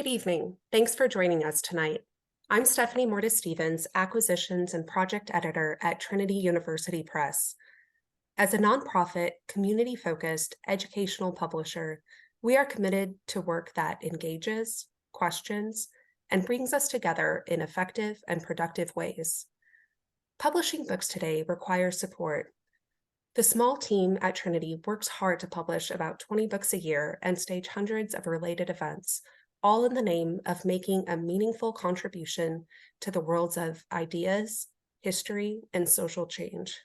Good evening. Thanks for joining us tonight. I'm Stephanie Mortis-Stevens, Acquisitions and Project Editor at Trinity University Press. As a nonprofit, community-focused educational publisher, we are committed to work that engages, questions, and brings us together in effective and productive ways. Publishing books today requires support. The small team at Trinity works hard to publish about 20 books a year and stage hundreds of related events, all in the name of making a meaningful contribution to the worlds of ideas, history, and social change.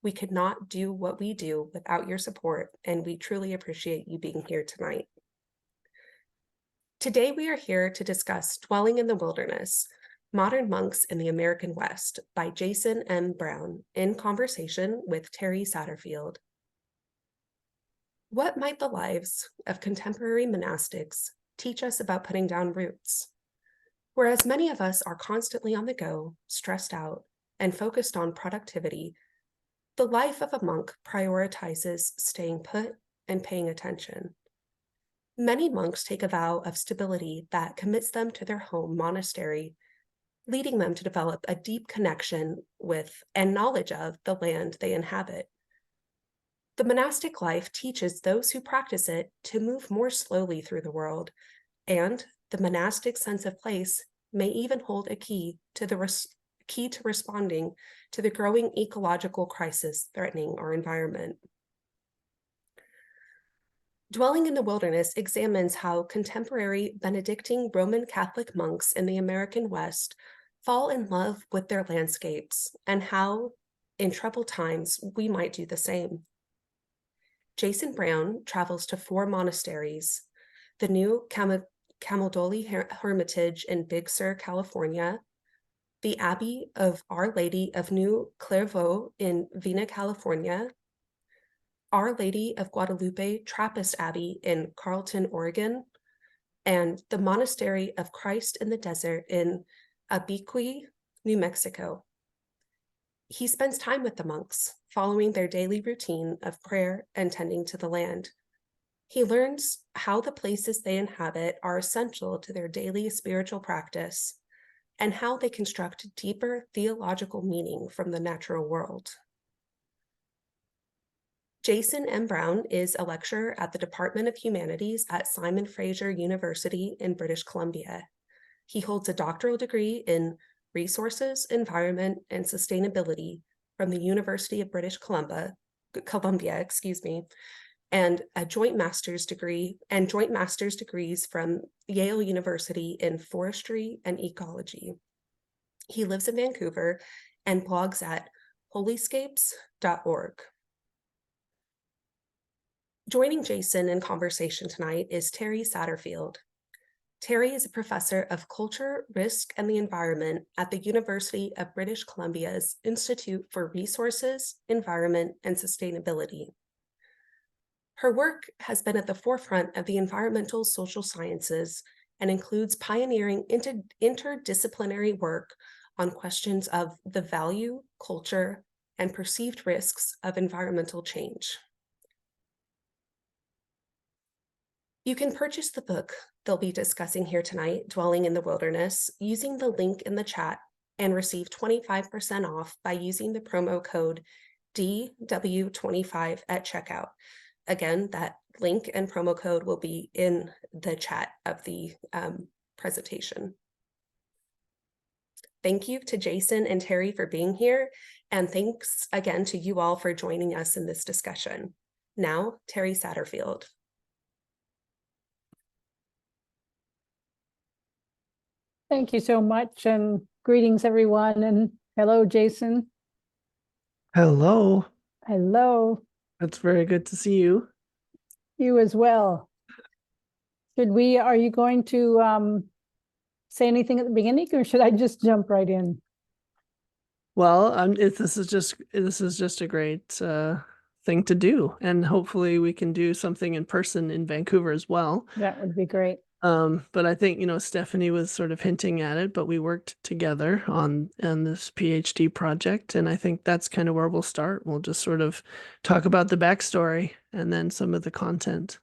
We could not do what we do without your support, and we truly appreciate you being here tonight. Today, we are here to discuss Dwelling in the Wilderness, Modern Monks in the American West by Jason M. Brown in conversation with Terre Satterfield. What might the lives of contemporary monastics teach us about putting down roots? Whereas many of us are constantly on the go, stressed out, and focused on productivity, the life of a monk prioritizes staying put and paying attention. Many monks take a vow of stability that commits them to their home monastery, leading them to develop a deep connection with and knowledge of the land they inhabit. The monastic life teaches those who practice it to move more slowly through the world, and the monastic sense of place may even hold a key to responding to the growing ecological crisis threatening our environment. Dwelling in the Wilderness examines how contemporary Benedictine Roman Catholic monks in the American West fall in love with their landscapes and how, in troubled times, we might do the same. Jason Brown travels to 4 monasteries: the new Camaldoli Hermitage in Big Sur, California, the Abbey of Our Lady of New Clairvaux in Vina, California, Our Lady of Guadalupe Trappist Abbey in Carlton, Oregon, and the Monastery of Christ in the Desert in Abiqui, New Mexico. He spends time with the monks, following their daily routine of prayer and tending to the land. He learns how the places they inhabit are essential to their daily spiritual practice and how they construct deeper theological meaning from the natural world. Jason M. Brown is a lecturer at the Department of Humanities at Simon Fraser University in British Columbia. He holds a doctoral degree in Resources, Environment, and Sustainability from the University of British Columbia, and a joint master's degree and joint master's degrees from Yale University in Forestry and Ecology. He lives in Vancouver and blogs at holyscapes.org. Joining Jason in conversation tonight is Terre Satterfield. Terre is a professor of culture, risk, and the environment at the University of British Columbia's Institute for Resources, Environment, and Sustainability. Her work has been at the forefront of the environmental social sciences and includes pioneering interdisciplinary work on questions of the value, culture, and perceived risks of environmental change. You can purchase the book they'll be discussing here tonight, Dwelling in the Wilderness, using the link in the chat and receive 25% off by using the promo code DW25 at checkout. Again, that link and promo code will be in the chat of the presentation. Thank you to Jason and Terre for being here, and thanks again to you all for joining us in this discussion. Now, Terre Satterfield. Thank you so much, and greetings, everyone, and hello, Jason. Hello. Hello. It's very good to see you. You as well. Are you going to say anything at the beginning, or should I just jump right in? Well, this is just a great thing to do, and hopefully we can do something in person in Vancouver as well. That would be great. But I think, Stephanie was sort of hinting at it, but we worked together on this PhD project. And I think that's kind of where we'll start. We'll just sort of talk about the backstory and then some of the content.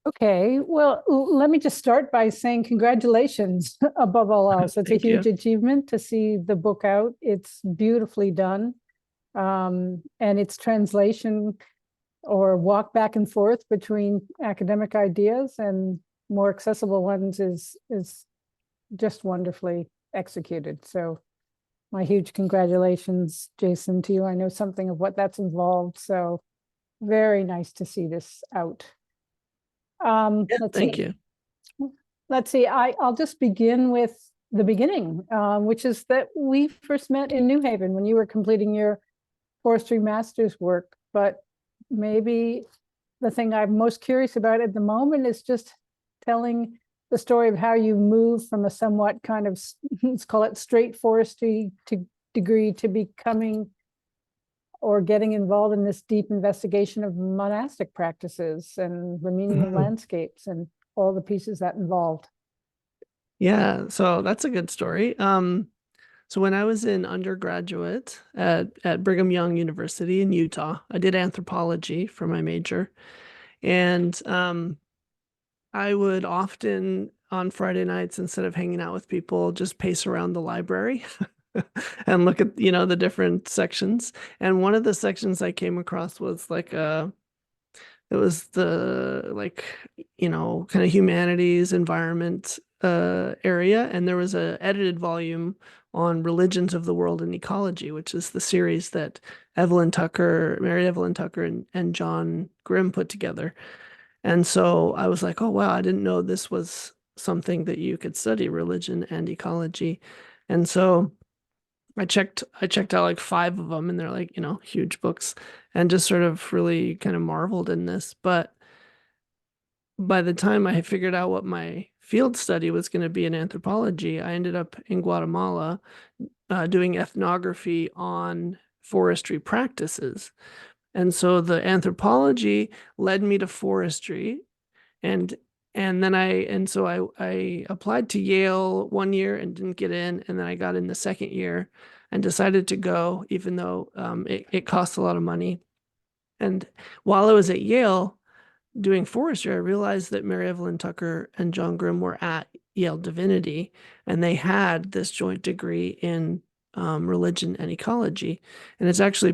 Okay, well, let me just start by saying congratulations above all else. It's a Thank you. huge achievement to see the book out. It's beautifully done. And its translation or walk back and forth between academic ideas and more accessible ones is just wonderfully executed. So my huge congratulations, Jason, to you. I know something of what that's involved. So very nice to see this out. Thank you. Let's see. I'll just begin with the beginning, which is that we first met in New Haven when you were completing your forestry master's work. But maybe the thing I'm most curious about at the moment is just telling the story of how you moved from a somewhat kind of, let's call it straight forestry degree to becoming or getting involved in this deep investigation of monastic practices and the meaning of landscapes and all the pieces that involved. Yeah, so that's a good story. So when I was in undergraduate at Brigham Young University in Utah, I did anthropology for my major. And I would often on Friday nights, instead of hanging out with people, just pace around the library and look at, the different sections. And one of the sections I came across was it was the kind of humanities environment area, and there was a edited volume on religions of the world and ecology, which is the series that Mary Evelyn Tucker and John Grimm put together. And so I was like, oh wow, I didn't know this was something that you could study, religion and ecology. And so I checked out like 5 of them, and they're like, huge books, and just sort of really kind of marveled in this. But by the time I had figured out what my field study was going to be in anthropology, I ended up in Guatemala doing ethnography on forestry practices. And so the anthropology led me to forestry, and so I applied to Yale 1 year and didn't get in, and then I got in the second year and decided to go, even though it costs a lot of money. And while I was at Yale doing forestry, I realized that Mary Evelyn Tucker and John Grimm were at Yale Divinity, and they had this joint degree in religion and ecology. And it's actually,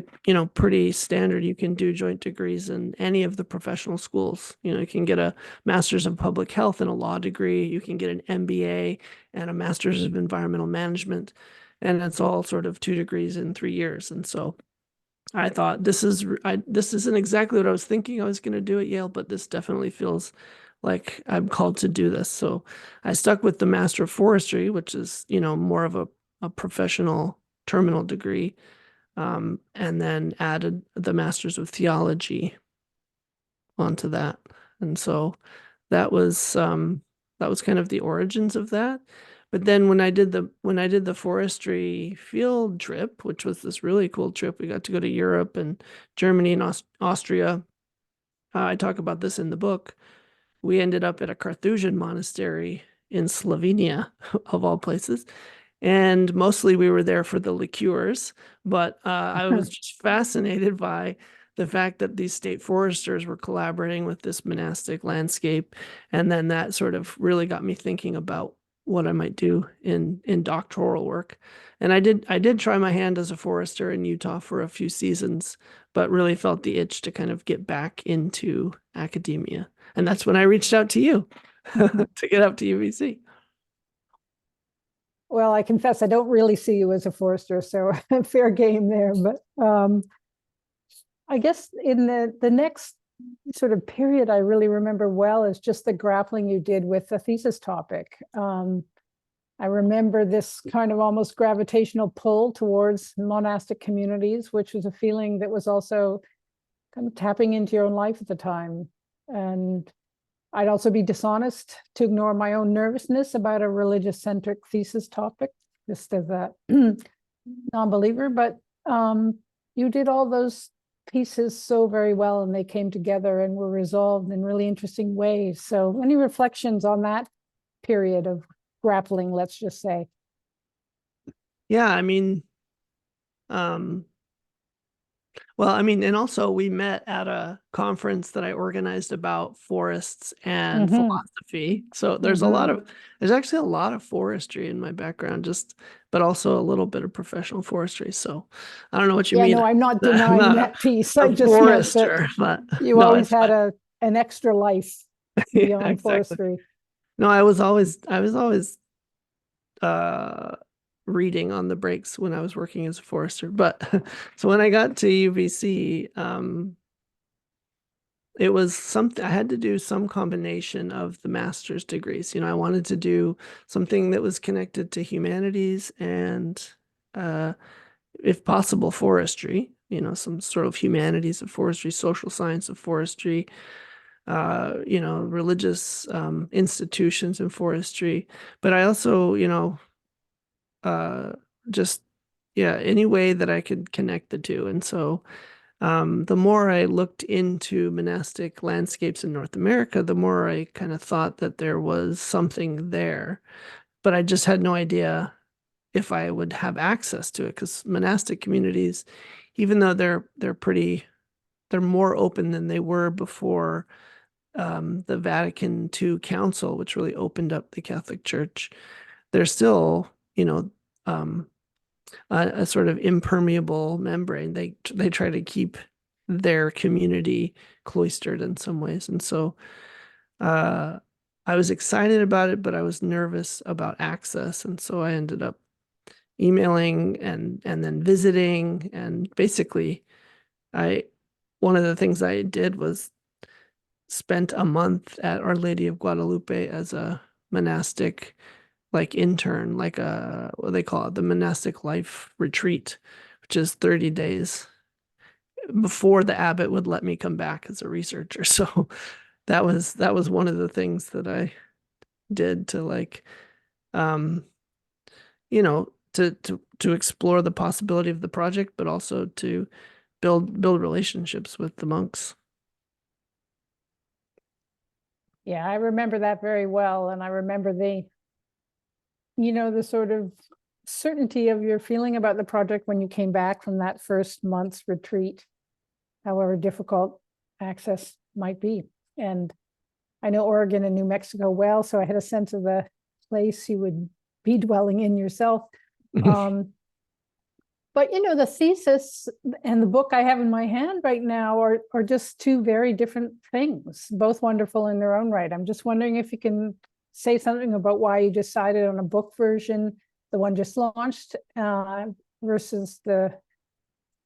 pretty standard. You can do joint degrees in any of the professional schools. You can get a master's of public health and a law degree. You can get an MBA and a master's of environmental management. And it's all sort of 2 degrees in 3 years. And so I thought this isn't exactly what I was thinking I was going to do at Yale, but this definitely feels like I'm called to do this. So I stuck with the Master of Forestry, which is, more of a professional terminal degree, and then added the Masters of Theology onto that. And so that was kind of the origins of that. But then when I did the forestry field trip, which was this really cool trip, we got to go to Europe and Germany and Austria. I talk about this in the book. We ended up at a Carthusian monastery in Slovenia, of all places. And mostly we were there for the liqueurs, but I was just fascinated by the fact that these state foresters were collaborating with this monastic landscape. And then that sort of really got me thinking about what I might do in doctoral work. And I did try my hand as a forester in Utah for a few seasons, but really felt the itch to kind of get back into academia. And that's when I reached out to you to get up to UBC. Well, I confess I don't really see you as a forester, so fair game there. But I guess in the next sort of period I really remember well is just the grappling you did with the thesis topic. I remember this kind of almost gravitational pull towards monastic communities, which was a feeling that was also kind of tapping into your own life at the time. And I'd also be dishonest to ignore my own nervousness about a religious-centric thesis topic, just as a non-believer. But you did all those pieces so very well, and they came together and were resolved in really interesting ways. So any reflections on that period of grappling, let's just say? Yeah, I mean, Well, I mean, and also we met at a conference that I organized about forests and Mm-hmm. philosophy. So Mm-hmm. there's actually a lot of forestry in my background, but also a little bit of professional forestry. So I don't know what you Yeah, mean. no, I'm not I'm denying not that piece. a I just meant that forester, but you no, always it's had fine. an extra life Yeah, beyond exactly. forestry. No, I was always uh reading on the breaks when I was working as a forester. But so when I got to UVC, it was something I had to do some combination of the master's degrees. I wanted to do something that was connected to humanities and, uh, if possible, forestry, some sort of humanities of forestry, social science of forestry, religious institutions in forestry. But I also, uh, just, yeah, any way that I could connect the two. And so, the more I looked into monastic landscapes in North America, the more I kind of thought that there was something there, but I just had no idea if I would have access to it because monastic communities, even though they're more open than they were before the Vatican II Council, which really opened up the Catholic Church, they're still, um, a sort of impermeable membrane. They try to keep their community cloistered in some ways, and so uh, I was excited about it, but I was nervous about access, and so I ended up emailing and then visiting, and basically, I one of the things I did was spent a month at Our Lady of Guadalupe as a monastic like intern, like a what they call it, the monastic life retreat, which is 30 days before the abbot would let me come back as a researcher. So that was one of the things that I did to like um to explore the possibility of the project, but also to build relationships with the monks. Yeah, I remember that very well. And I remember the sort of certainty of your feeling about the project when you came back from that first month's retreat, however difficult access might be. And I know Oregon and New Mexico well, so I had a sense of the place you would be dwelling in yourself. Um, but the thesis and the book I have in my hand right now are just two very different things, both wonderful in their own right. I'm just wondering if you can say something about why you decided on a book version, the one just launched, versus the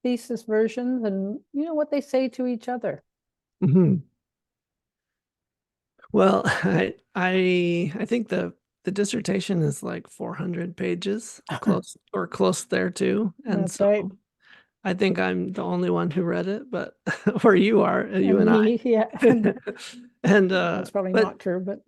thesis versions, and what they say to each other. Mhm. Well, I think the dissertation is like 400 pages, close there too. And That's right. so I think I'm the only one who read it, but or you are, you And and I. me, yeah. And That's probably but not true, but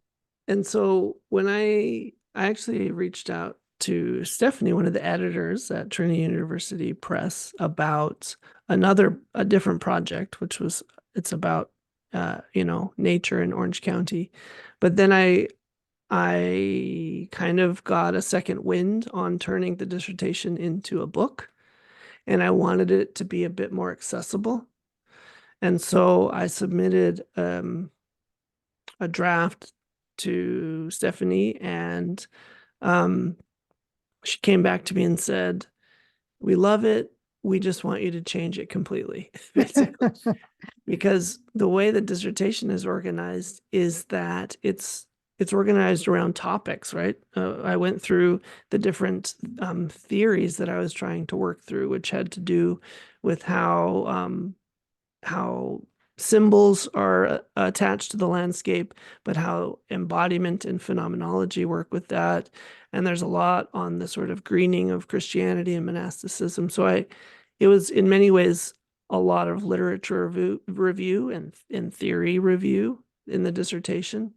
and so when I actually reached out to Stephanie, one of the editors at Trinity University Press, about a different project, which was it's about nature in Orange County. But then I kind of got a second wind on turning the dissertation into a book, and I wanted it to be a bit more accessible. And so I submitted a draft to Stephanie, and um, she came back to me and said, "We love it. We just want you to change it completely," basically. Because the way the dissertation is organized is that it's organized around topics, right? I went through the different theories that I was trying to work through, which had to do with how symbols are attached to the landscape, but how embodiment and phenomenology work with that. And there's a lot on the sort of greening of Christianity and monasticism. So it was in many ways a lot of literature review and theory review in the dissertation.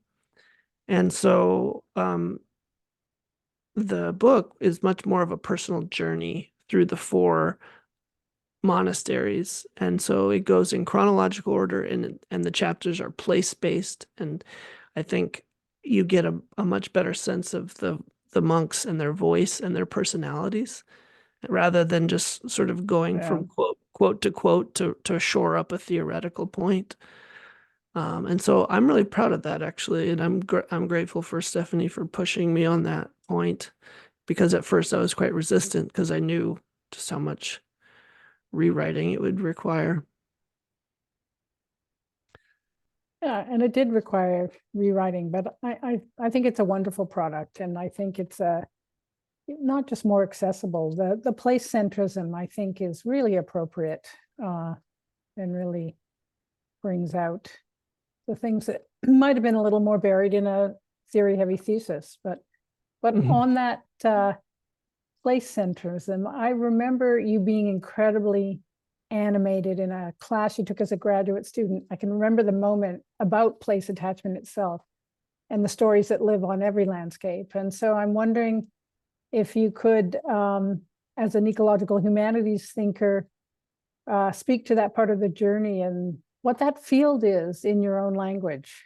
And so the book is much more of a personal journey through the four monasteries, and so it goes in chronological order, and the chapters are place-based, and I think you get a much better sense of the monks and their voice and their personalities rather than just sort of going yeah. from quote quote to quote to shore up a theoretical point. And so I'm really proud of that, actually, and I'm grateful for Stephanie for pushing me on that point, because at first I was quite resistant because I knew just how much rewriting it would require. Yeah, and it did require rewriting, but I think it's a wonderful product, and I think it's not just more accessible. The place centrism, I think, is really appropriate, and really brings out the things that might have been a little more buried in a theory-heavy thesis. But on that place centrism, I remember you being incredibly animated in a class you took as a graduate student. I can remember the moment about place attachment itself and the stories that live on every landscape. And so I'm wondering if you could, as an ecological humanities thinker, speak to that part of the journey and what that field is in your own language.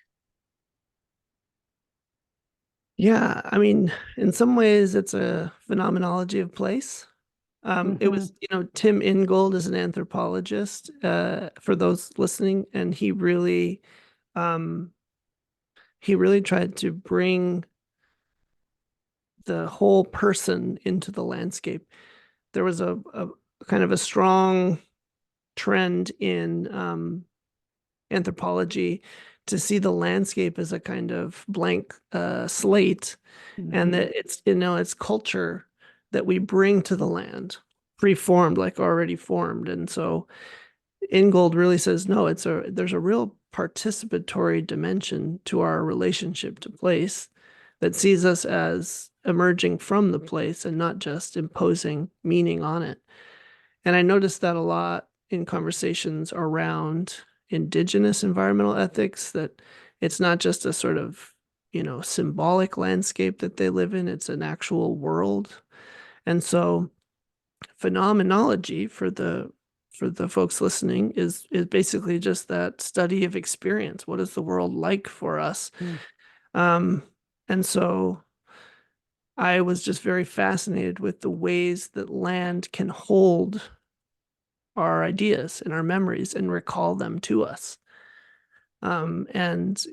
Yeah, I mean, in some ways, it's a phenomenology of place. It was, Tim Ingold is an anthropologist, for those listening, and he really tried to bring the whole person into the landscape. There was a kind of a strong trend in anthropology to see the landscape as a kind of blank slate, and that it's culture that we bring to the land, preformed, like already formed. And so Ingold really says, no, there's a real participatory dimension to our relationship to place that sees us as emerging from the place and not just imposing meaning on it. And I noticed that a lot in conversations around indigenous environmental ethics, that it's not just a sort of, symbolic landscape that they live in, it's an actual world. And so phenomenology for the folks listening is basically just that study of experience. What is the world like for us? And so I was just very fascinated with the ways that land can hold our ideas and our memories and recall them to us. And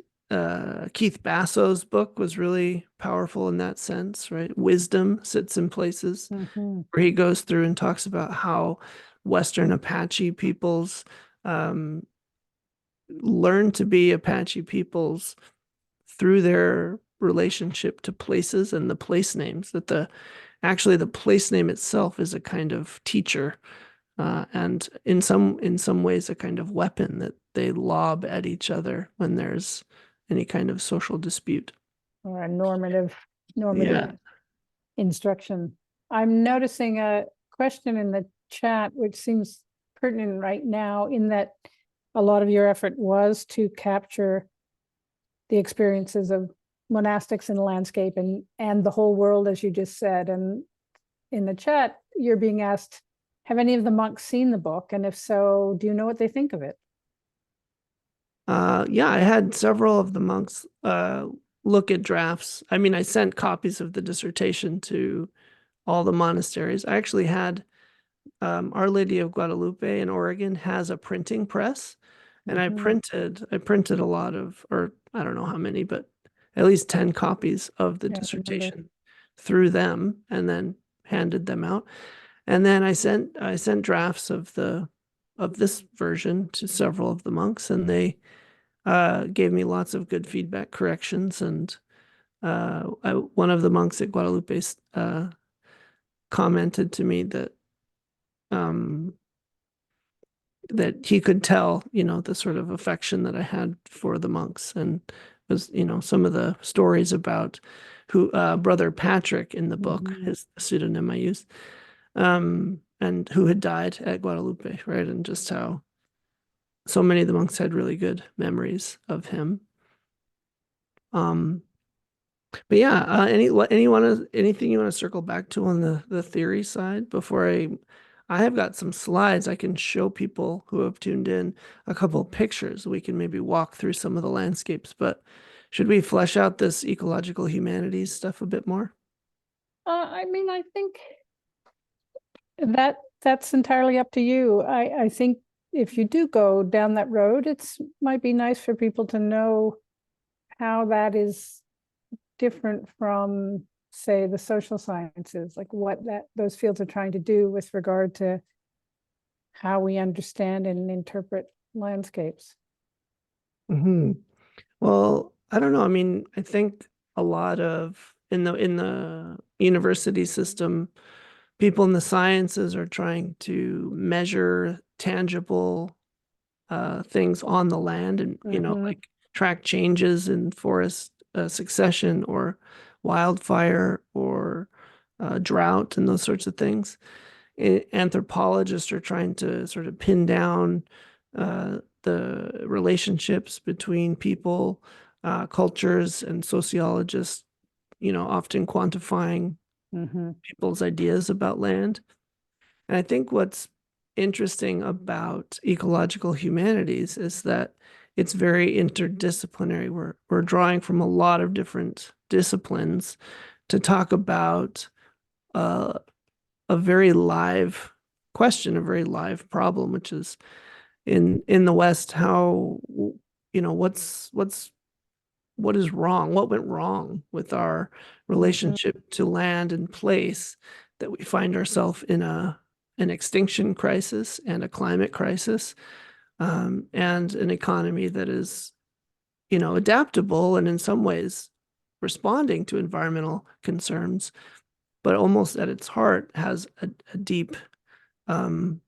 Keith Basso's book was really powerful in that sense, right? Wisdom Sits in Places, where he goes through and talks about how Western Apache peoples learn to be Apache peoples through their relationship to places and the place names, that actually the place name itself is a kind of teacher, and in some ways a kind of weapon that they lob at each other when there's any kind of social dispute. Or a normative Yeah. instruction. I'm noticing a question in the chat, which seems pertinent right now, in that a lot of your effort was to capture the experiences of monastics in the landscape and the whole world, as you just said. And in the chat, you're being asked, have any of the monks seen the book? And if so, do you know what they think of it? Yeah, I had several of the monks look at drafts. I mean, I sent copies of the dissertation to all the monasteries. I actually had Our Lady of Guadalupe in Oregon has a printing press, and I printed a lot of, or I don't know how many, but at least 10 copies of the dissertation through them, and then handed them out. And then I sent drafts of this version to several of the monks, and they gave me lots of good feedback, corrections, and one of the monks at Guadalupe commented to me that that he could tell, the sort of affection that I had for the monks, and was, some of the stories about who Brother Patrick in the book, his pseudonym I used, and who had died at Guadalupe, right? And just how so many of the monks had really good memories of him. But yeah, anything you want to circle back to on the theory side before I have got some slides I can show people who have tuned in, a couple of pictures. We can maybe walk through some of the landscapes, but should we flesh out this ecological humanities stuff a bit more? I mean, I think That's entirely up to you. I think if you do go down that road, it's might be nice for people to know how that is different from, say, the social sciences, like what those fields are trying to do with regard to how we understand and interpret landscapes. Hmm. Well, I don't know. I mean, I think a lot of in the university system, people in the sciences are trying to measure tangible things on the land, and like track changes in forest succession or wildfire or drought and those sorts of things. Anthropologists are trying to sort of pin down the relationships between people, cultures, and sociologists, often quantifying people's ideas about land. And I think what's interesting about ecological humanities is that it's very interdisciplinary. We're drawing from a lot of different disciplines to talk about uh, a very live question, a very live problem, which is in the West, how, what is wrong? What went wrong with our relationship to land and place that we find ourselves in an extinction crisis and a climate crisis, and an economy that is, adaptable and in some ways responding to environmental concerns, but almost at its heart has a deep, um,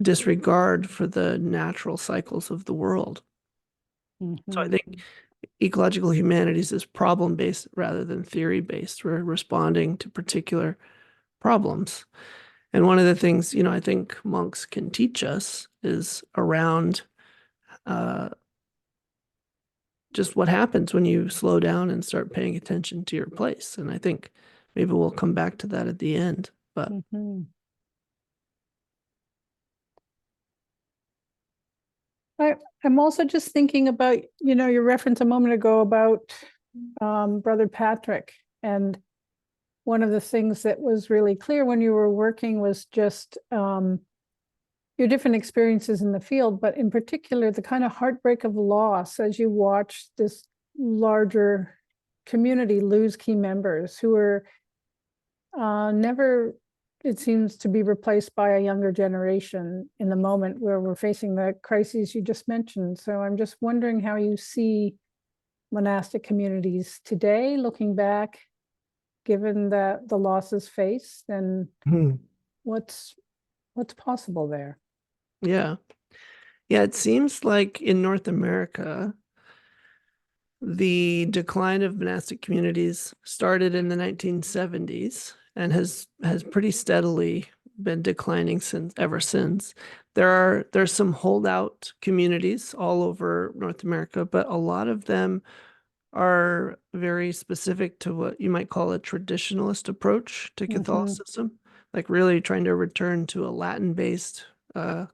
disregard for the natural cycles of the world. So I think ecological humanities is problem-based rather than theory-based. We're responding to particular problems. And one of the things, I think monks can teach us is around just what happens when you slow down and start paying attention to your place. And I think maybe we'll come back to that at the end. But I'm also just thinking about, your reference a moment ago about Brother Patrick. And one of the things that was really clear when you were working was just your different experiences in the field, but in particular, the kind of heartbreak of loss as you watch this larger community lose key members who are never, it seems, to be replaced by a younger generation in the moment where we're facing the crises you just mentioned. So I'm just wondering how you see monastic communities today, looking back, given the losses faced, and what's possible there. Yeah, it seems like in North America, the decline of monastic communities started in the 1970s and has pretty steadily been declining ever since. There's some holdout communities all over North America, but a lot of them are very specific to what you might call a traditionalist approach to Catholicism, like really trying to return to a Latin-based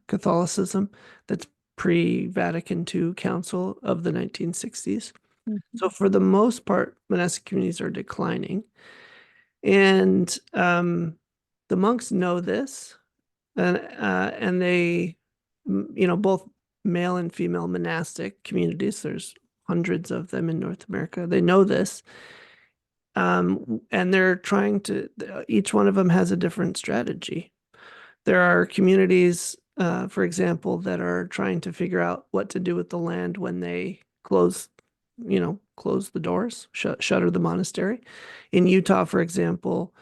Catholicism that's pre-Vatican II Council of the 1960s. So for the most part, monastic communities are declining. And the monks know this, and they, both male and female monastic communities, there's hundreds of them in North America, they know this. And they're trying to, each one of them has a different strategy. There are communities, for example, that are trying to figure out what to do with the land when they close the doors, shutter the monastery. In Utah, for example,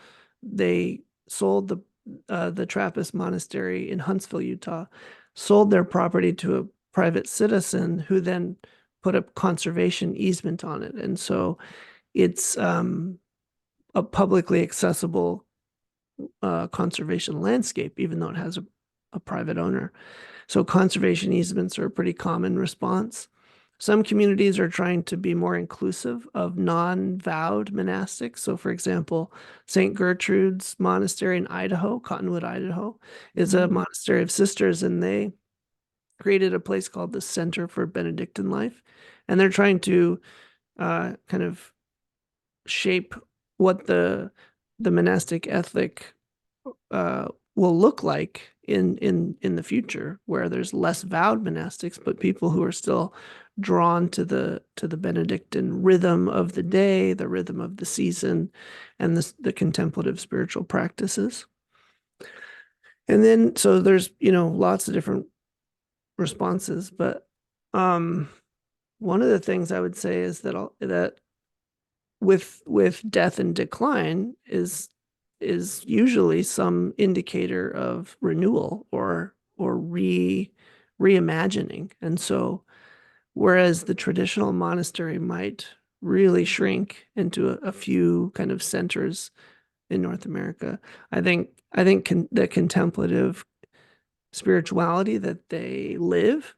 they sold the Trappist monastery in Huntsville, Utah, sold their property to a private citizen who then put a conservation easement on it. And so it's a publicly accessible conservation landscape, even though it has a private owner. So conservation easements are a pretty common response. Some communities are trying to be more inclusive of non-vowed monastics. So for example, St. Gertrude's Monastery in Idaho, Cottonwood, Idaho, is a monastery of sisters, and they created a place called the Center for Benedictine Life. And they're trying to kind of shape what the monastic ethic will look like in the future, where there's less vowed monastics, but people who are still drawn to the Benedictine rhythm of the day, the rhythm of the season, and the contemplative spiritual practices. And then so there's lots of different responses, but one of the things I would say is that with death and decline is usually some indicator of renewal or reimagining. And so whereas the traditional monastery might really shrink into a few kind of centers in North America, I think the contemplative spirituality that they live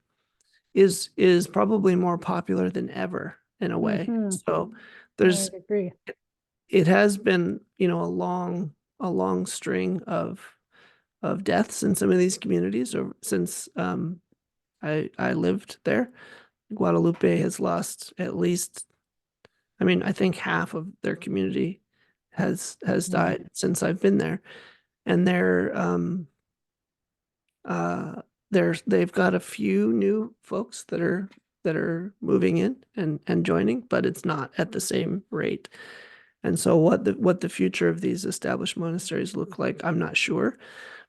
is probably more popular than ever in a way. So there's I agree. it has been, a long string of deaths in some of these communities since I lived there. Guadalupe has lost at least, I think half of their community has died since I've been there. And they've got a few new folks that are moving in and joining, but it's not at the same rate. And so what the future of these established monasteries look like, I'm not sure,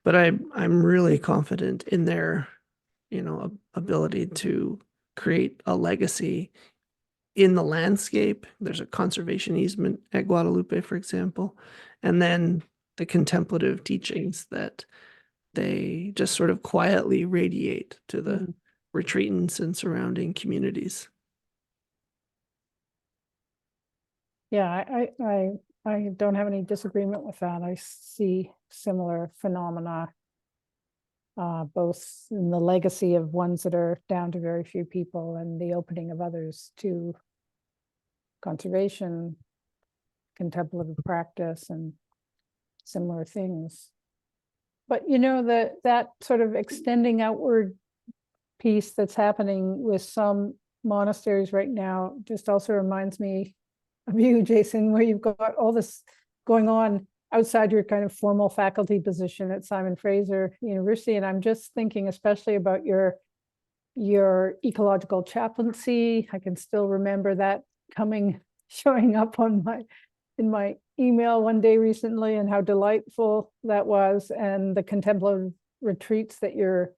but I'm really confident in their, ability to create a legacy in the landscape. There's a conservation easement at Guadalupe, for example, and then the contemplative teachings that they just sort of quietly radiate to the retreatants and surrounding communities. Yeah, I don't have any disagreement with that. I see similar phenomena, both in the legacy of ones that are down to very few people and the opening of others to conservation, contemplative practice, and similar things. But that sort of extending outward piece that's happening with some monasteries right now just also reminds me of you, Jason, where you've got all this going on outside your kind of formal faculty position at Simon Fraser University. And I'm just thinking especially about your ecological chaplaincy. I can still remember that showing up in my email one day recently, and how delightful that was, and the contemplative retreats that you're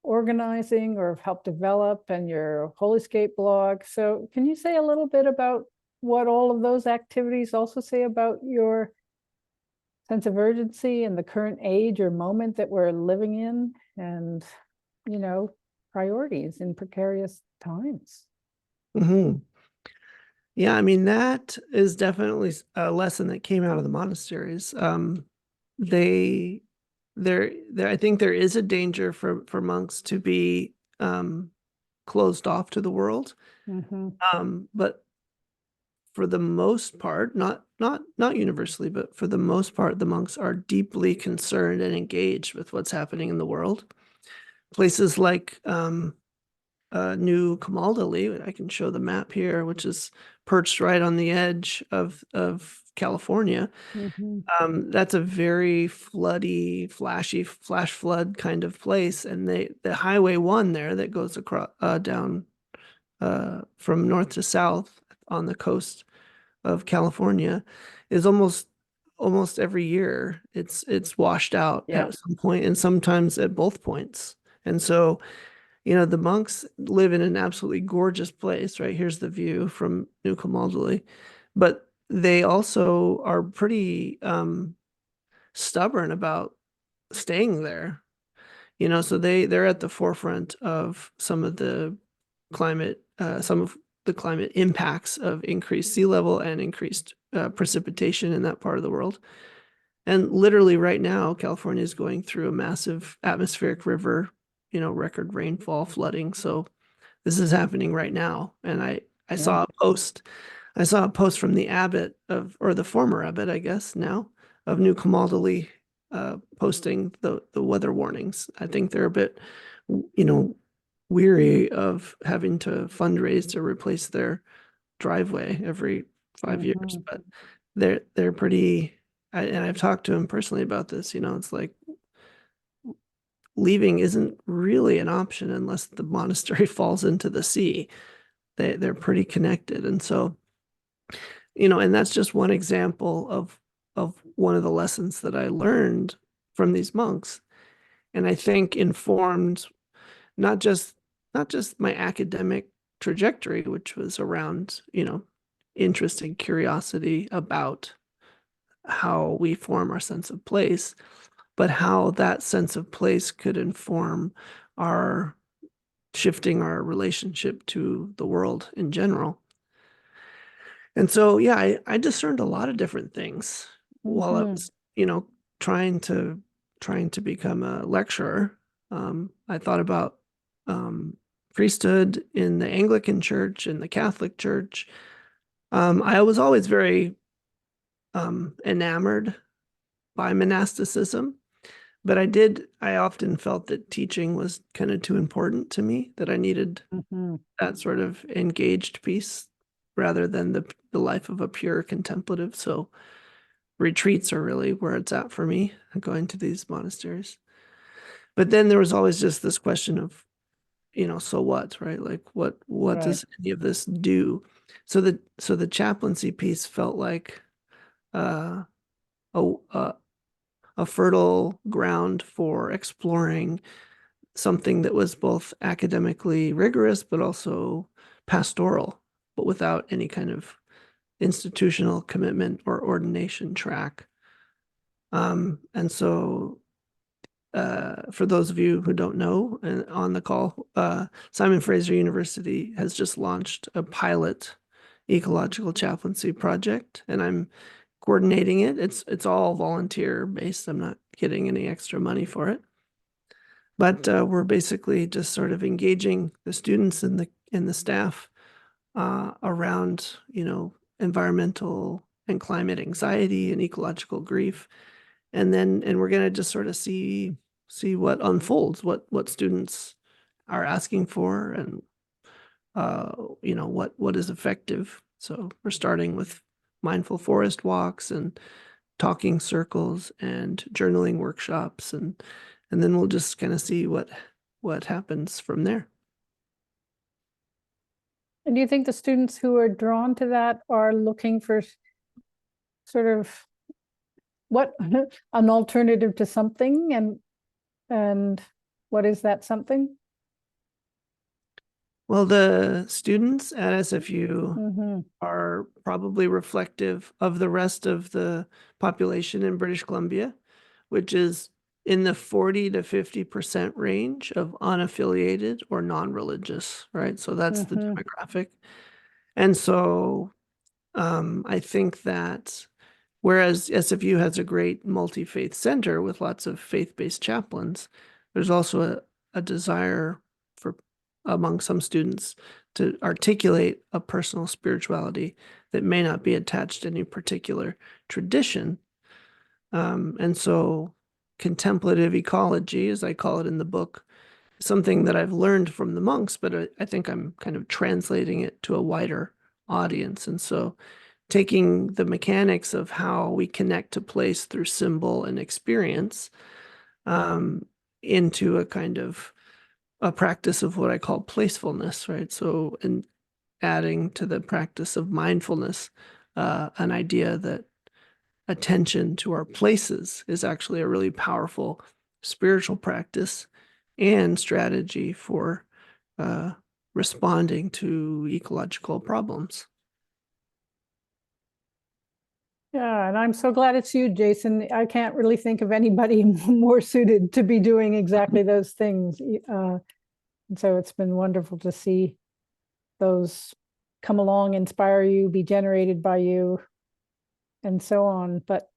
organizing or have helped develop, and your Holyscape blog. So can you say a little bit about what all of those activities also say about your sense of urgency and the current age or moment that we're living in, and priorities in precarious times? Mm-hmm. Yeah, that is definitely a lesson that came out of the monasteries. I think there is a danger for monks to be closed off to the world. But for the most part, not universally, but for the most part, the monks are deeply concerned and engaged with what's happening in the world. Places like New Camaldoli, I can show the map here, which is perched right on the edge of California. That's a very floody, flashy, flash flood kind of place, and the Highway 1 there that goes across down from north to south on the coast of California is almost every year it's washed out at some point, and sometimes at both points. And so the monks live in an absolutely gorgeous place. Right here's the view from New Camaldoli, but they also are pretty stubborn about staying there. So they're at the forefront of some of the climate impacts of increased sea level and increased precipitation in that part of the world. And literally right now, California is going through a massive atmospheric river, record rainfall, flooding. So this is happening right now. And I saw a post from the abbot or the former abbot, I guess now, of New Camaldoli, posting the weather warnings. I think they're a bit, weary of having to fundraise to replace their driveway every 5 years, but they're pretty and I've talked to him personally about this, it's like leaving isn't really an option unless the monastery falls into the sea. They're pretty connected. And so, and that's just one example of one of the lessons that I learned from these monks. And I think informed not just my academic trajectory, which was around, interest and curiosity about how we form our sense of place, but how that sense of place could inform our shifting our relationship to the world in general. And so, yeah, I discerned a lot of different things while I was, trying to become a lecturer. I thought about priesthood in the Anglican Church and the Catholic Church. I was always very enamored by monasticism, but I often felt that teaching was kind of too important to me, that I needed that sort of engaged piece rather than the life of a pure contemplative. So retreats are really where it's at for me, going to these monasteries. But then there was always just this question of, so what, right? Like what Right. does any of this do? So the chaplaincy piece felt like a fertile ground for exploring something that was both academically rigorous but also pastoral, but without any kind of institutional commitment or ordination track. And so for those of you who don't know, on the call, Simon Fraser University has just launched a pilot ecological chaplaincy project, and I'm coordinating it. It's all volunteer based. I'm not getting any extra money for it, but we're basically just sort of engaging the students and the staff around environmental and climate anxiety and ecological grief, and we're going to just sort of see what unfolds, what students are asking for, and what is effective. So we're starting with mindful forest walks and talking circles and journaling workshops, and then we'll just kind of see what happens from there. And do you think the students who are drawn to that are looking for sort of what an alternative to something, and what is that something? Well, the students at SFU are probably reflective of the rest of the population in British Columbia, which is in the 40 to 50% range of unaffiliated or non-religious, right? So that's the demographic. And so I think that whereas SFU has a great multi-faith center with lots of faith-based chaplains, there's also a desire among some students to articulate a personal spirituality that may not be attached to any particular tradition. And so contemplative ecology, as I call it in the book, is something that I've learned from the monks, but I think I'm kind of translating it to a wider audience. And so taking the mechanics of how we connect to place through symbol and experience into a kind of a practice of what I call placefulness, right? So, and adding to the practice of mindfulness, an idea that attention to our places is actually a really powerful spiritual practice and strategy for responding to ecological problems. Yeah, and I'm so glad it's you, Jason. I can't really think of anybody more suited to be doing exactly those things. And so it's been wonderful to see those come along, inspire you, be generated by you, and so on. But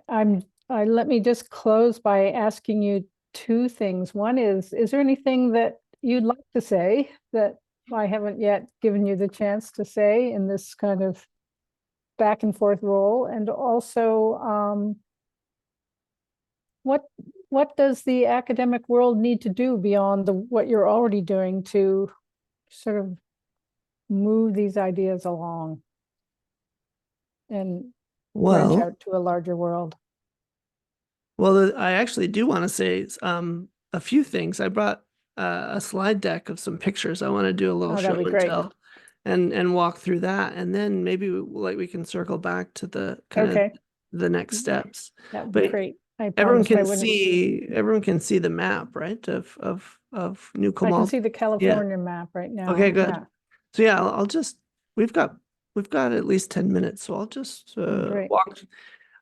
let me just close by asking you two things. One is there anything that you'd like to say that I haven't yet given you the chance to say in this kind of back and forth role? And also, what does the academic world need to do beyond what you're already doing to sort of move these ideas along? And branch Well, out to a larger world? I actually do want to say a few things. I brought a slide deck of some pictures. I want to do a little Oh, show that'd be and great. tell and walk through that, and then maybe we can circle back to the kind of Okay, the next steps. that would be But great. I everyone promised I can wouldn't. see the map, right? Of New I can Comal. see the Yeah. California map right now. Okay, good. Yeah, So yeah, I'll just we've got at least 10 minutes, so I'll just great. walk.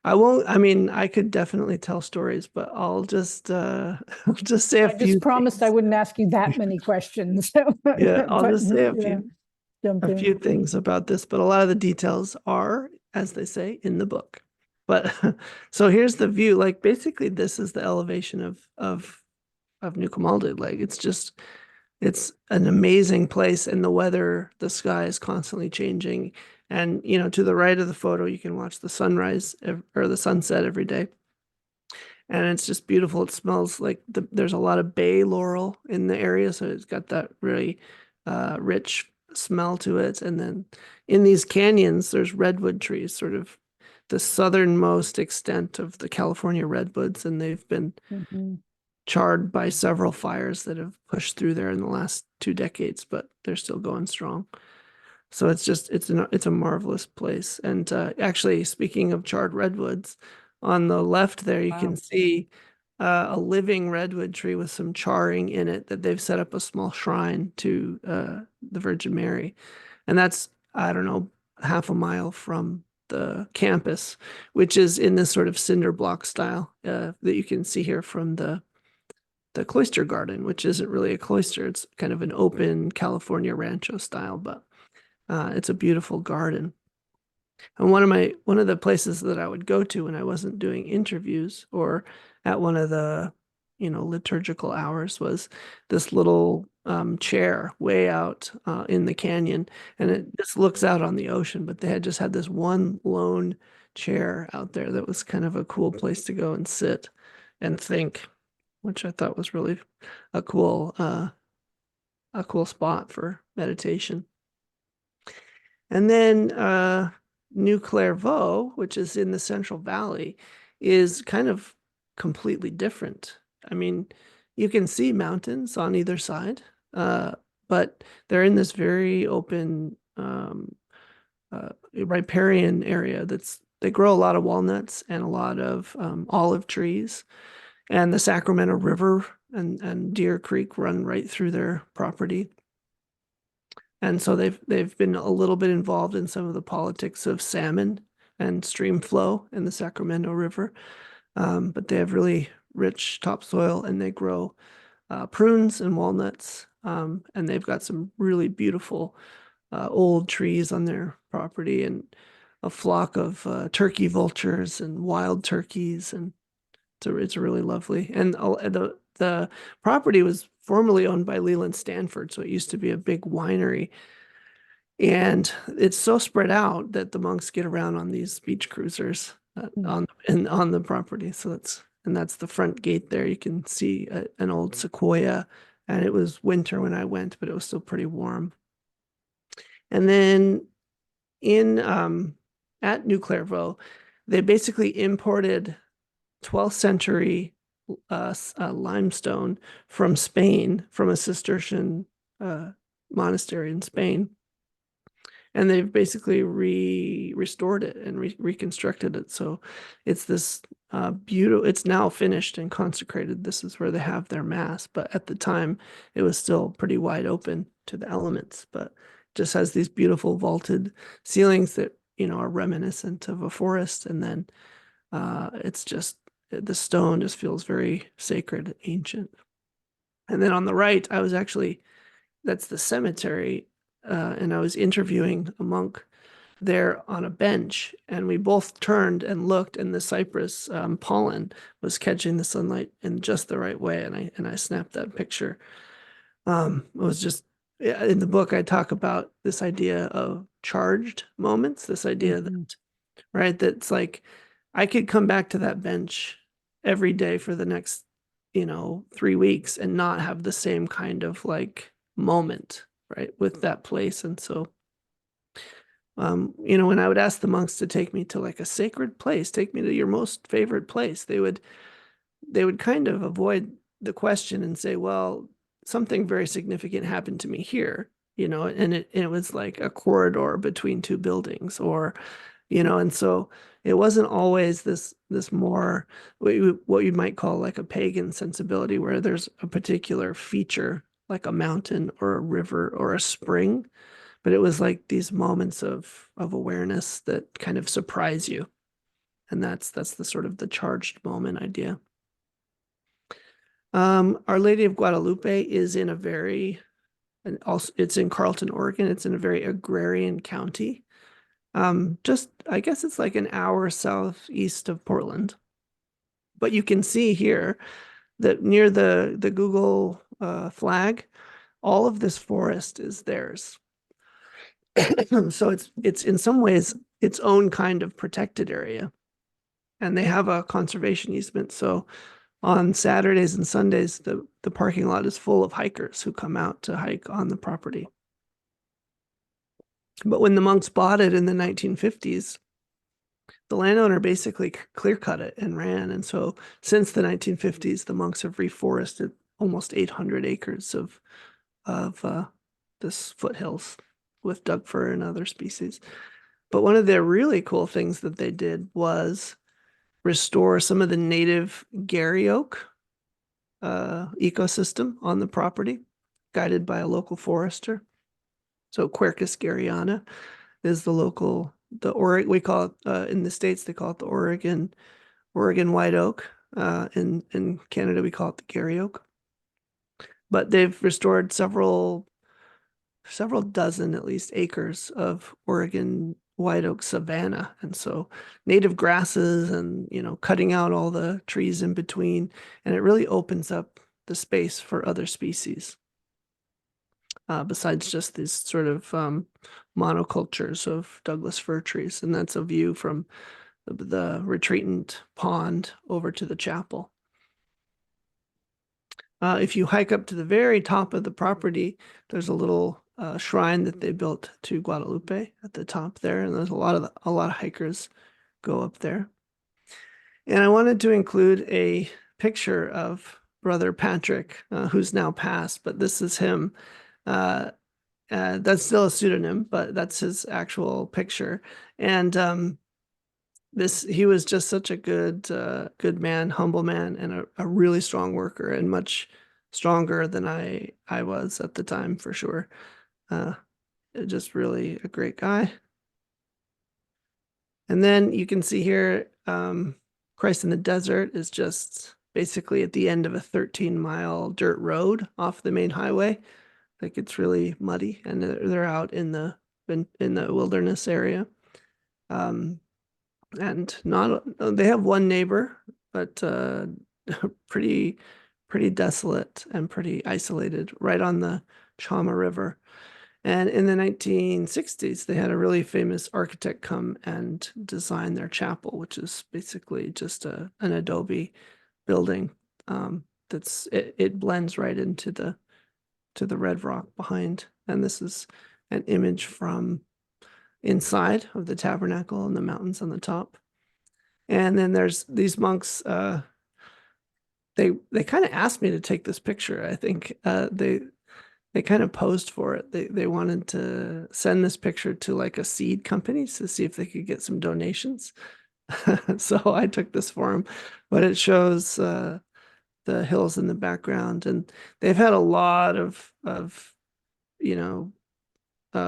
I won't, I mean, I could definitely tell stories, but I'll just I'll just say a I few just promised I things. wouldn't ask you that many questions. So, Yeah, I'll but just say yeah, jump a few in. things about this, but a lot of the details are, as they say, in the book. But so here's the view. Like basically this is the elevation of New Camaldid. Like it's an amazing place, and the weather, the sky is constantly changing. And to the right of the photo, you can watch the sunrise or the sunset every day. And it's just beautiful. It smells like there's a lot of bay laurel in the area, so it's got that really rich smell to it. And then in these canyons, there's redwood trees, sort of the southernmost extent of the California redwoods, and they've been Mhm. charred by several fires that have pushed through there in the last 2 decades, but they're still going strong. So it's a marvelous place. And actually, speaking of charred redwoods, on the left there you Wow. can see a living redwood tree with some charring in it that they've set up a small shrine to the Virgin Mary, and that's, I don't know, half a mile from the campus, which is in this sort of cinder block style that you can see here from the cloister garden, which isn't really a cloister. It's kind of an open California rancho style, but it's a beautiful garden. And one of the places that I would go to when I wasn't doing interviews or at one of the liturgical hours was this little chair way out in the canyon, and it just looks out on the ocean. But they had just had this one lone chair out there that was kind of a cool place to go and sit and think, which I thought was really a cool spot for meditation. And then New Clairvaux, which is in the Central Valley, is kind of completely different. I mean, you can see mountains on either side, but they're in this very open riparian area they grow a lot of walnuts and a lot of olive trees, and the Sacramento River and Deer Creek run right through their property. And so they've been a little bit involved in some of the politics of salmon and stream flow in the Sacramento River. But they have really rich topsoil, and they grow prunes and walnuts. And they've got some really beautiful old trees on their property, and a flock of turkey vultures and wild turkeys. And it's really lovely. And the property was formerly owned by Leland Stanford, so it used to be a big winery. And it's so spread out that the monks get around on these beach cruisers on the property. So that's the front gate there. You can see an old sequoia, and it was winter when I went, but it was still pretty warm. And then in at New Clairvaux, they basically imported 12th century limestone from Spain, from a Cistercian monastery in Spain. And they've basically restored it and reconstructed it. So it's this beautiful, it's now finished and consecrated. This is where they have their mass. But at the time, it was still pretty wide open to the elements, but just has these beautiful vaulted ceilings that, are reminiscent of a forest. And then it's just, the stone just feels very sacred and ancient. And then on the right, that's the cemetery. And I was interviewing a monk there on a bench, and we both turned and looked, and the cypress pollen was catching the sunlight in just the right way, and I snapped that picture. It was just, in the book I talk about this idea of charged moments, this idea that, right, that's like I could come back to that bench every day for the next 3 weeks and not have the same kind of like moment, right, with that place. And so When I would ask the monks to take me to like a sacred place, take me to your most favorite place, they would kind of avoid the question and say, well, something very significant happened to me here, and it was like a corridor between two buildings, or, and so it wasn't always this more what you might call like a pagan sensibility, where there's a particular feature like a mountain or a river or a spring, but it was like these moments of awareness that kind of surprise you. And that's the sort of the charged moment idea. Our Lady of Guadalupe is in it's in Carlton, Oregon. It's in a very agrarian county. I guess it's like an hour southeast of Portland. But you can see here that near the Google flag, all of this forest is theirs. So it's in some ways its own kind of protected area. And they have a conservation easement. So on Saturdays and Sundays, the parking lot is full of hikers who come out to hike on the property. But when the monks bought it in the 1950s, the landowner basically clear cut it and ran. And so since the 1950s, the monks have reforested almost 800 acres of this foothills with Doug fir and other species. But one of the really cool things that they did was restore some of the native Gary oak ecosystem on the property, guided by a local forester. So Quercus garryana is we call it, in the States, they call it the Oregon white oak. In Canada, we call it the Gary oak. But they've restored several dozen, at least, acres of Oregon white oak savanna. And so native grasses and, cutting out all the trees in between. And it really opens up the space for other species. Besides just these sort of monocultures of Douglas fir trees. And that's a view from the retreatant pond over to the chapel. If you hike up to the very top of the property, there's a little shrine that they built to Guadalupe at the top there, and there's a lot of hikers go up there. And I wanted to include a picture of Brother Patrick, who's now passed, but this is him. That's still a pseudonym, but that's his actual picture. And he was just such a good man, humble man, and a really strong worker, and much stronger than I was at the time, for sure. Just really a great guy. And then you can see here, Christ in the Desert is just basically at the end of a 13-mile dirt road off the main highway. Like, it's really muddy, and they're out in the wilderness area. And they have one neighbor, but pretty desolate and pretty isolated, right on the Chama River. And in the 1960s, they had a really famous architect come and design their chapel, which is basically just an adobe building. It blends right into the red rock behind. And this is an image from inside of the tabernacle and the mountains on the top. And then there's these monks. They kind of asked me to take this picture. I think they kind of posed for it. They wanted to send this picture to like a seed company to see if they could get some donations. So I took this for them, but it shows the hills in the background, and they've had a lot of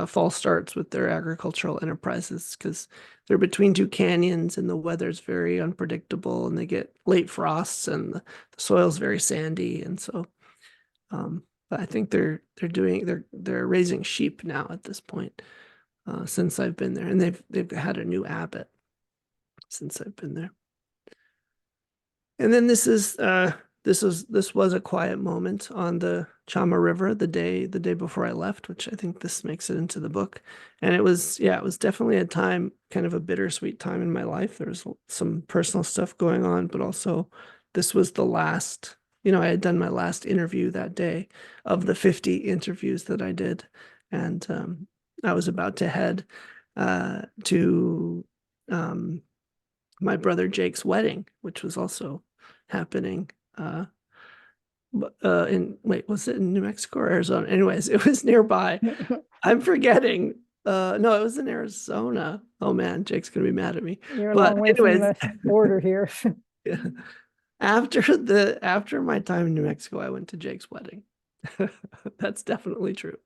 false starts with their agricultural enterprises, because they're between two canyons and the weather's very unpredictable, and they get late frosts, and the soil's very sandy. And so but I think they're raising sheep now at this point, since I've been there, and they've had a new abbot since I've been there. And then this was a quiet moment on the Chama River the day before I left, which I think this makes it into the book. And it was definitely a time, kind of a bittersweet time in my life. There was some personal stuff going on, but also this was the last, I had done my last interview that day of the 50 interviews that I did. And I was about to head to my brother Jake's wedding, which was also happening was it in New Mexico or Arizona? Anyways, it was nearby. I'm forgetting. No, it was in Arizona. Oh man, Jake's gonna be mad at me. You're a But long way from anyways, the border here. yeah. After my time in New Mexico, I went to Jake's wedding. That's definitely true.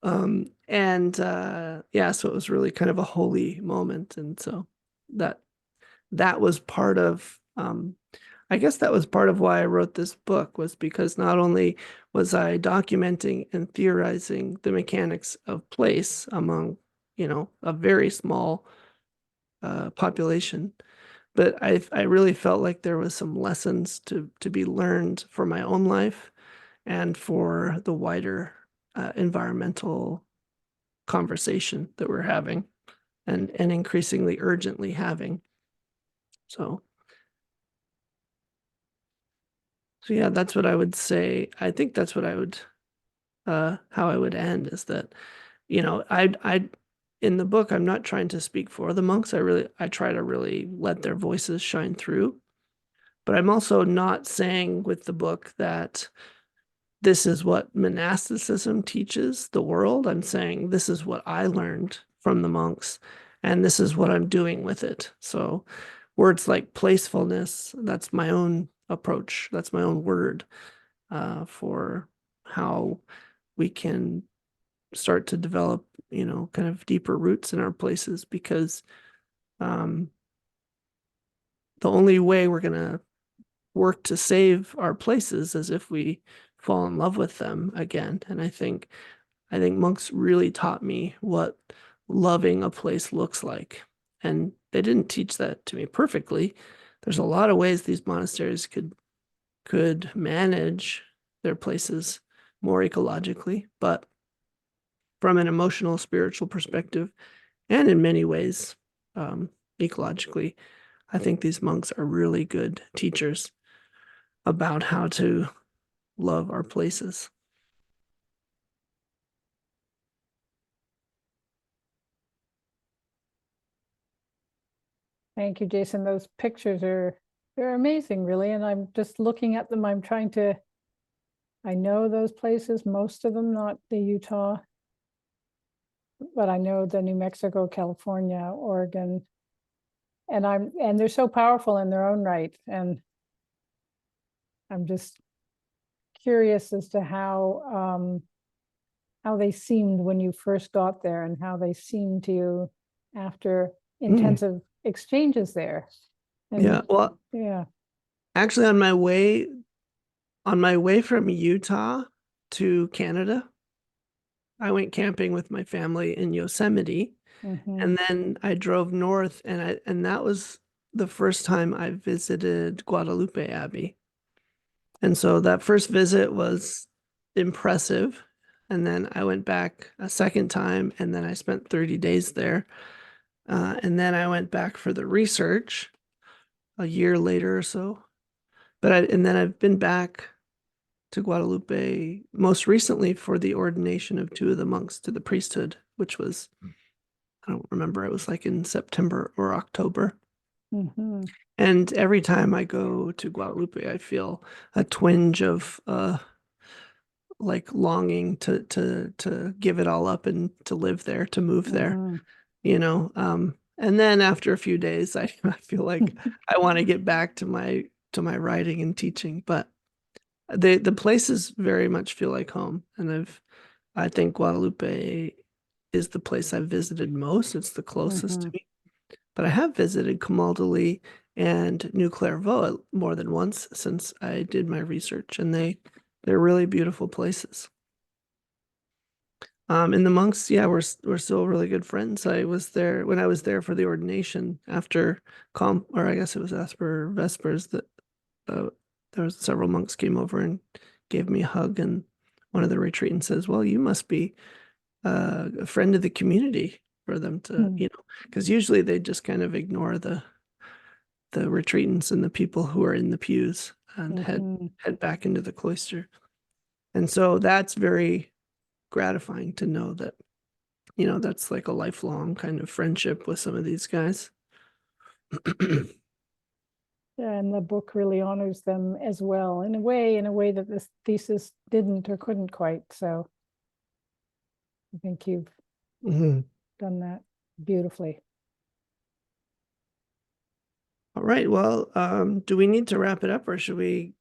And yeah, so it was really kind of a holy moment. And so that was part of I guess that was part of why I wrote this book, was because not only was I documenting and theorizing the mechanics of place among, a very small population, but I really felt like there was some lessons to be learned for my own life and for the wider environmental conversation that we're having and increasingly urgently having. So yeah, that's what I would say. I think that's what I would how I would end, is that, I in the book, I'm not trying to speak for the monks. I try to really let their voices shine through. But I'm also not saying with the book that this is what monasticism teaches the world. I'm saying this is what I learned from the monks, and this is what I'm doing with it. So words like placefulness, that's my own approach. That's my own word for how we can start to develop, kind of deeper roots in our places, because the only way we're going to work to save our places is if we fall in love with them again. And I think monks really taught me what loving a place looks like. And they didn't teach that to me perfectly. There's a lot of ways these monasteries could manage their places more ecologically, but from an emotional, spiritual perspective, and in many ways, ecologically, I think these monks are really good teachers about how to love our places. Thank you, Jason. Those pictures they're amazing, really. And I'm just looking at them. I know those places, most of them, not the Utah, but I know the New Mexico, California, Oregon. And they're so powerful in their own right. And I'm just curious as to how they seemed when you first got there, and how they seemed to you after intensive exchanges there. And Yeah, well, yeah. actually, on my way from Utah to Canada, I went camping with my family in Yosemite, and then I drove north, and that was the first time I visited Guadalupe Abbey. And so that first visit was impressive. And then I went back a second time, and then I spent 30 days there. And then I went back for the research a year later or so. And then I've been back to Guadalupe most recently for the ordination of two of the monks to the priesthood, which was, I don't remember, it was like in September or October. And every time I go to Guadalupe, I feel a twinge of like longing to give it all up and to live there, to move there, and then after a few days, I feel like I want to get back to my writing and teaching. But the places very much feel like home, and I think Guadalupe is the place I've visited most. It's the closest to me. But I have visited Camaldoli and New Clairvaux more than once since I did my research, and they're really beautiful places. And the monks, yeah, we're still really good friends. I was there when I was there for the ordination after or I guess it was after Vespers, that there was several monks came over and gave me a hug, and one of the retreatants says, "Well, you must be a friend of the community," for them to, because usually they just kind of ignore the retreatants and the people who are in the pews and head back into the cloister. And so that's very gratifying to know that, that's like a lifelong kind of friendship with some of these guys. And the book really honors them as well, in a way that this thesis didn't or couldn't quite. So I think you've Mhm. done that beautifully. All right. Well, do we need to wrap it up, or should we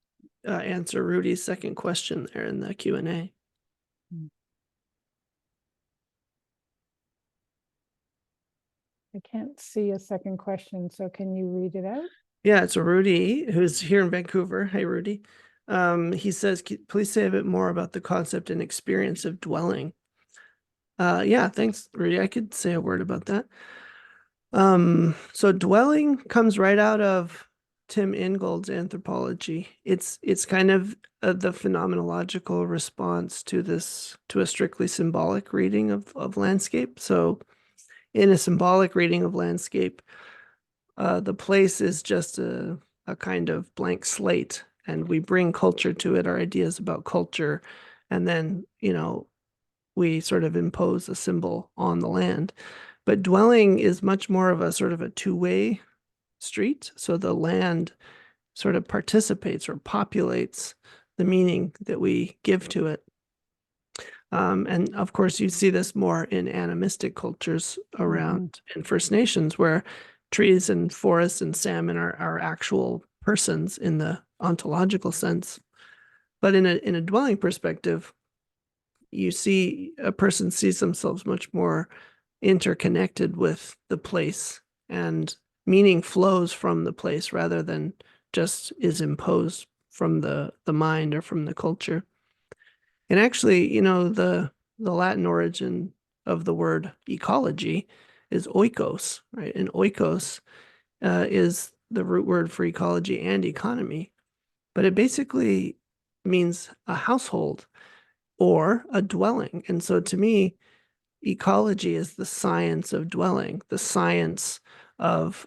answer Rudy's second question there in the Q&A? I can't see a second question, so can you read it out? Yeah, it's Rudy, who's here in Vancouver. Hey, Rudy. He says, please say a bit more about the concept and experience of dwelling. Yeah, thanks, Rudy. I could say a word about that. So dwelling comes right out of Tim Ingold's anthropology. It's kind of the phenomenological response to a strictly symbolic reading of landscape. So in a symbolic reading of landscape, the place is just a kind of blank slate, and we bring culture to it, our ideas about culture, and then, we sort of impose a symbol on the land. But dwelling is much more of a sort of a two-way street. So the land sort of participates or populates the meaning that we give to it. And of course, you see this more in animistic cultures around in First Nations, where trees and forests and salmon are actual persons in the ontological sense. But in a dwelling perspective, you see a person sees themselves much more interconnected with the place, and meaning flows from the place rather than just is imposed from the mind or from the culture. And actually, the Latin origin of the word ecology is oikos, right? And oikos is the root word for ecology and economy, but it basically means a household or a dwelling. And so to me, ecology is the science of dwelling, the science of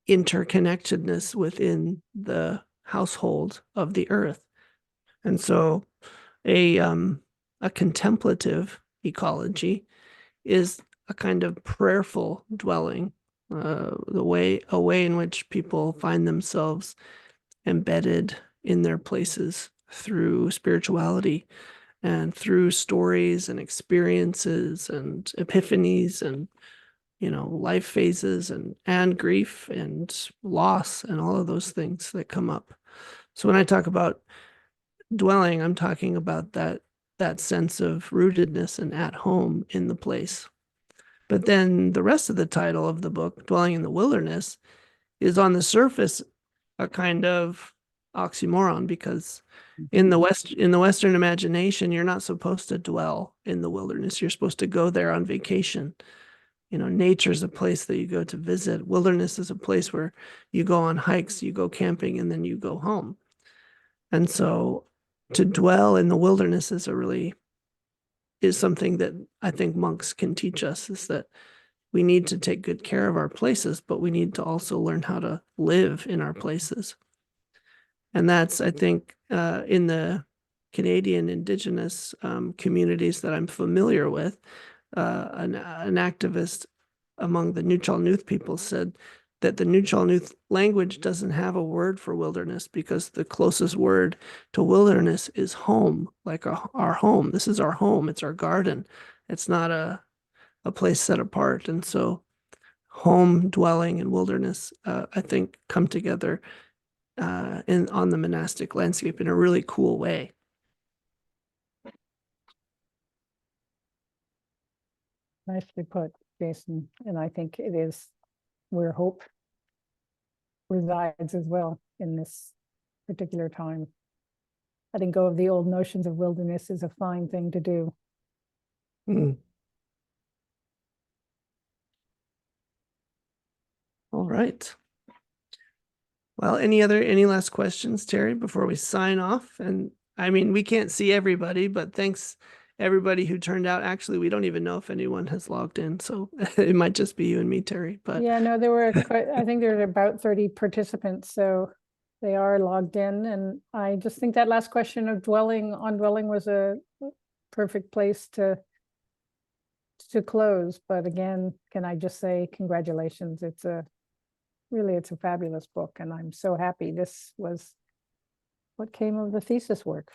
interconnectedness within the household of the earth. And so a contemplative ecology is a kind of prayerful dwelling, a way in which people find themselves embedded in their places through spirituality and through stories and experiences and epiphanies and life phases and grief and loss and all of those things that come up. So when I talk about dwelling, I'm talking about that sense of rootedness and at home in the place. But then the rest of the title of the book, Dwelling in the Wilderness, is on the surface a kind of oxymoron, because in the Western imagination, you're not supposed to dwell in the wilderness. You're supposed to go there on vacation. Nature is a place that you go to visit. Wilderness is a place where you go on hikes, you go camping, and then you go home. And so to dwell in the wilderness is something that I think monks can teach us, is that we need to take good care of our places, but we need to also learn how to live in our places. And that's, I think, in the Canadian Indigenous communities that I'm familiar with, an activist among the Nuu-chah-nulth people said that the Nuu-chah-nulth language doesn't have a word for wilderness, because the closest word to wilderness is home, like our home. This is our home. It's our garden. It's not a place set apart. And so home, dwelling, and wilderness, I think, come together on the monastic landscape in a really cool way. Nicely put, Jason. And I think it is where hope resides as well in this particular time. Letting go of the old notions of wilderness is a fine thing to do. All right. Well, any last questions, Terry, before we sign off? And I mean, we can't see everybody, but thanks everybody who turned out. Actually, we don't even know if anyone has logged in, so it might just be you and me, Terry. But yeah, no, there were I think there were about 30 participants, so they are logged in. And I just think that last question of dwelling was a perfect place to close. But again, can I just say congratulations? It's a fabulous book, and I'm so happy this was what came of the thesis work.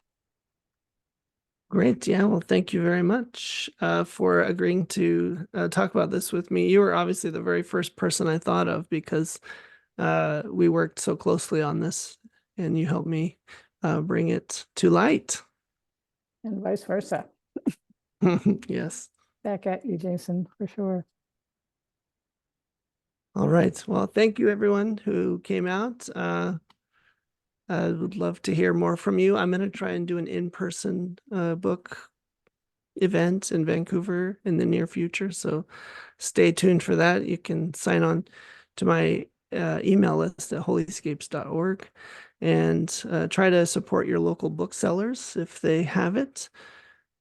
Great. Yeah. Well, thank you very much for agreeing to talk about this with me. You were obviously the very first person I thought of because we worked so closely on this, and you helped me bring it to light. And vice versa. Yes. Back at you, Jason, for sure. All right. Well, thank you everyone who came out. I would love to hear more from you. I'm going to try and do an in-person book event in Vancouver in the near future. So stay tuned for that. You can sign on to my email list at holyscapes.org and try to support your local booksellers if they have it,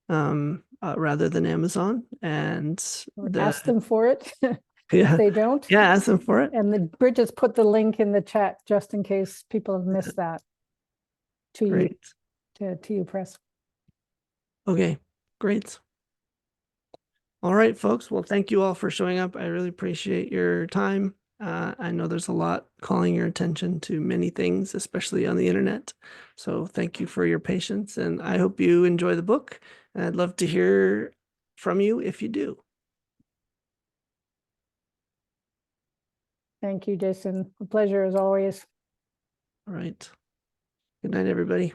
rather than Amazon. And Ask them for it. yeah, If they don't. yeah, ask them for it. And Bridget's put the link in the chat just in case people have missed that. Great. To TU Press. Okay, great. All right, folks. Well, thank you all for showing up. I really appreciate your time. I know there's a lot calling your attention to many things, especially on the internet. So thank you for your patience, and I hope you enjoy the book. And I'd love to hear from you if you do. Thank you, Jason. A pleasure as always. All right. Good night, everybody.